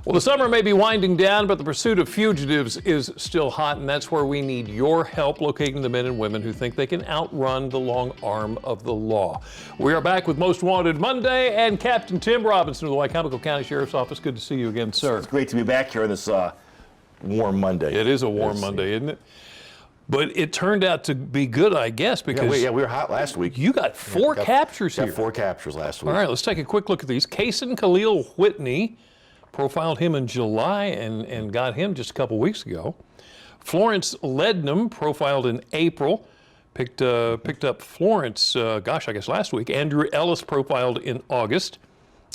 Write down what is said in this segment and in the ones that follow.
Well, the summer may be winding down, but the pursuit of fugitives is still hot, and that's where we need your help locating the men and women who think they can outrun the long arm of the law. We are back with Most Wanted Monday, and Captain Tim Robinson of the Wycomico County Sheriff's Office. Good to see you again, sir. It's great to be back here on this warm Monday. It is a warm Monday, isn't it? But it turned out to be good, I guess, because we were hot last week. You got four captures here. Got 4 captures last week. All right, let's take a quick look at these. Kason Khalil Whitney, profiled him in July and got him just a couple weeks ago. Florence Lednam, profiled in April, picked up Florence, I guess last week. Andrew Ellis, profiled in August,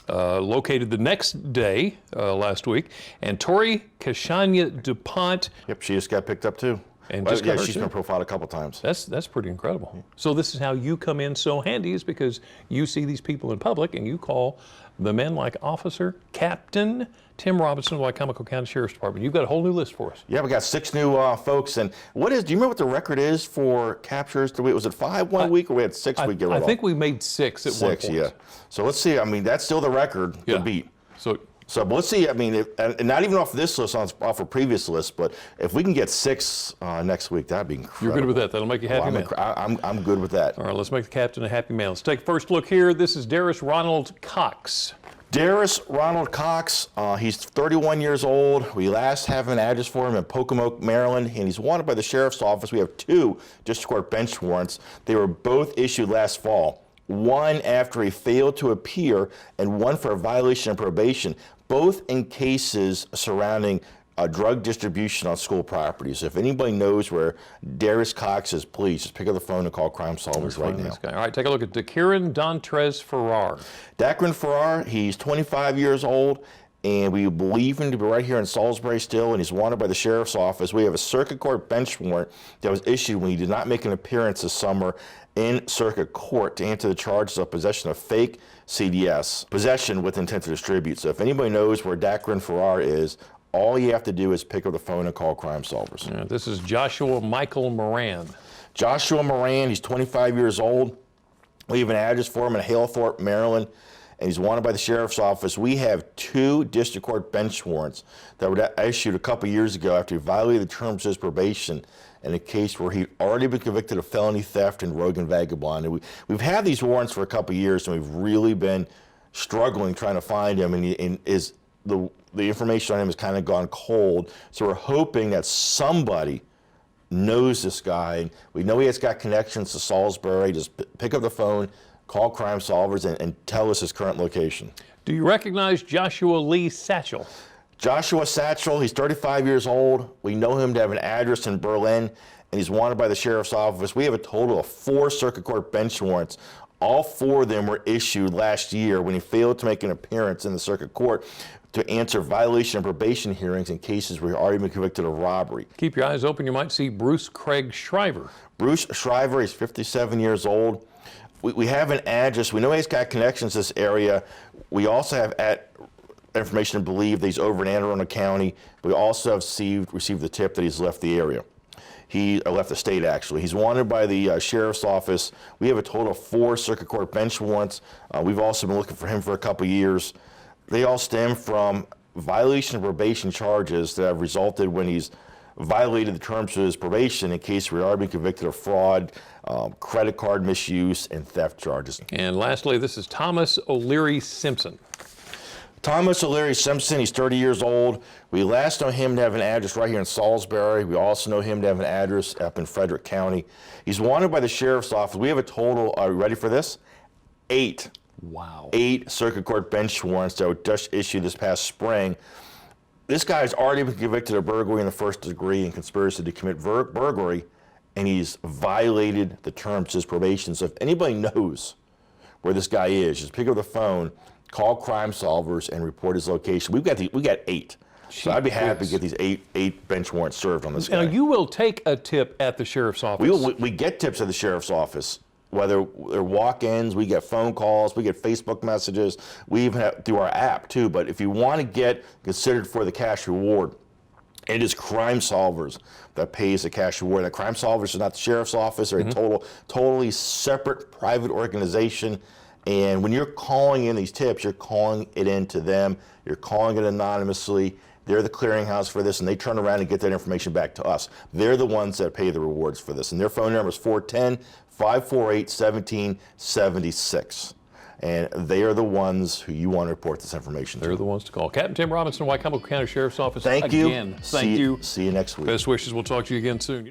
located the next day last week. And Tori Kashanya DuPont. Yep, she just got picked up too. And well, just yeah, she's been profiled a couple times. That's pretty incredible. So this is how you come in so handy, is because you see these people in public and you call the men like Officer Captain Tim Robinson of the Wycomico County Sheriff's Department. You've got a whole new list for us. Yeah, we got 6 new folks. And do you remember what the record is for captures? Was it 5 one week, or we had 6 we get rid of? I think we made 6 at one point. 6, yeah. So let's see. I mean, that's still the record to beat. So but let's see. I mean, and not even off this list, off a previous list, but if we can get 6 next week, that'd be incredible. You're good with that. That'll make you happy, man. I'm good with that. All right, let's make the captain a happy man. Let's take a first look here. This is Darius Ronald Coxx. Darius Ronald Coxx, he's 31 years old. We last have an address for him in Pocomoke, Maryland, and he's wanted by the Sheriff's Office. We have 2 district court bench warrants. They were both issued last fall. One after he failed to appear, and one for a violation of probation, both in cases surrounding drug distribution on school properties. If anybody knows where Darius Coxx is, please just pick up the phone and call Crime Solvers right now. All right, take a look at Dontrez Farrare. Farrare, he's 25 years old, and we believe him to be right here in Salisbury still, and he's wanted by the Sheriff's Office. We have a circuit court bench warrant that was issued when he did not make an appearance this summer in circuit court to answer the charges of possession of fake CDS, possession with intent to distribute. So if anybody knows where Farrare is, all you have to do is pick up the phone and call Crime Solvers. Yeah, this is Joshua Michael Moran. Joshua Moran, he's 25 years old. We have an address for him in Halethorpe, Maryland, and he's wanted by the Sheriff's Office. We have 2 district court bench warrants that were issued a couple years ago after he violated the terms of his probation in a case where he'd already been convicted of felony theft and rogue and vagabond. And we've had these warrants for a couple years, and we've really been struggling trying to find him, and the information on him has kind of gone cold. So we're hoping that somebody knows this guy. And we know he has got connections to Salisbury. Just pick up the phone, call Crime Solvers, and tell us his current location. Do you recognize Joshua Lee Satchell? Joshua Satchell, he's 35 years old. We know him to have an address in Berlin, and he's wanted by the Sheriff's Office. We have a total of 4 circuit court bench warrants. All 4 of them were issued last year when he failed to make an appearance in the circuit court to answer violation of probation hearings in cases where he's already been convicted of robbery. Keep your eyes open. You might see Bruce Craig Schriver. Bruce Schriver, he's 57 years old. We have an address. We know he's got connections to this area. We also have information to believe that he's over in Anne Arundel County. We also have received the tip that he's left the area. He left the state, actually. He's wanted by the Sheriff's Office. We have a total of 4 circuit court bench warrants. We've also been looking for him for a couple years. They all stem from violation of probation charges that have resulted when he's violated the terms of his probation in case we've already been convicted of fraud, credit card misuse, and theft charges. And lastly, this is Thomas Oleary Simpson. Thomas O'Leary Simpson, he's 30 years old. We last know him to have an address right here in Salisbury. We also know him to have an address up in Frederick County. He's wanted by the Sheriff's Office. We have a total, are you ready for this? 8. Wow. 8 circuit court bench warrants that were just issued this past spring. This guy's already been convicted of burglary in the first degree and conspiracy to commit burglary, and he's violated the terms of his probation. So if anybody knows where this guy is, just pick up the phone, call Crime Solvers, and report his location. We got 8. So I'd be happy to get these 8 bench warrants served on this guy. Now, you will take a tip at the Sheriff's Office. We get tips at the Sheriff's Office, whether they're walk-ins, we get phone calls, we get Facebook messages, we even have through our app too. But if you want to get considered for the cash reward, it is Crime Solvers that pays the cash reward. The Crime Solvers is not the Sheriff's Office. They're a totally separate private organization. And when you're calling in these tips, you're calling it in to them. You're calling it anonymously. They're the clearinghouse for this, and they turn around and get that information back to us. They're the ones that pay the rewards for this. And their phone number is 410-548-1776. And they are the ones who you want to report this information They're to. the ones to call. Captain Tim Robinson, Wycombe County Sheriff's Office. Thank you. Again, thank you. See you next week. Best wishes. We'll talk to you again soon.